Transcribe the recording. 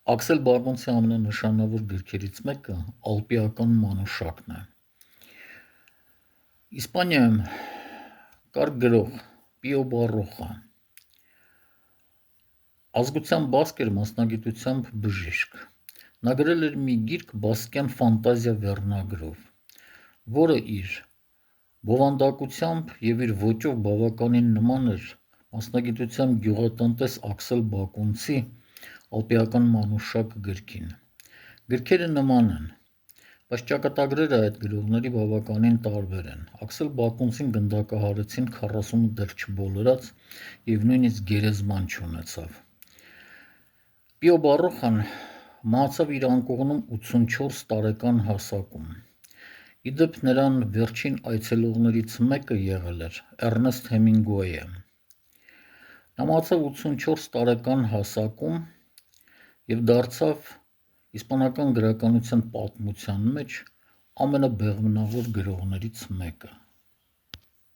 Աքսել Բարգոնցի ամենանշանավոր գրքերից մեկը «Ալպիական մանուշակն» է։ Իսպանիայում կար գրող Պիո Բարոխը։ Ազգությամբ բասկ էր, մասնագիտությամբ բժիշկ։ Նա գրել էր մի գիրք «Բասկյան ֆանտազիա» վերնագրով, որը իր բովանդակությամբ և իր ոճով բավականին նման էր մասնագիտությամբ գյուղատնտես Աքսել Բակունցի «Ալպիական մանուշակ» գրքին։ Գրքերը նման են, բայց ճակատագրերը այդ գրողների բավականին տարբեր են։ Աքսել Բակունցին գնդակահարեցին, 40-ը դեռ չբոլորած և նույնիսկ գերեզման չունեցավ։ Պիո Բարոխան մահացավ իր անկողնում 84 տարեկան հասակում։ Ի դեպ, նրան վերջին այցելողներից մեկը եղել էր Էռնեստ Հեմինգուեյը։ Նա մահացավ 84 տարեկան հասակում և դարձավ իսպանական գրականության պատմության մեջ ամենաբեղմնավոր գրողներից մեկը։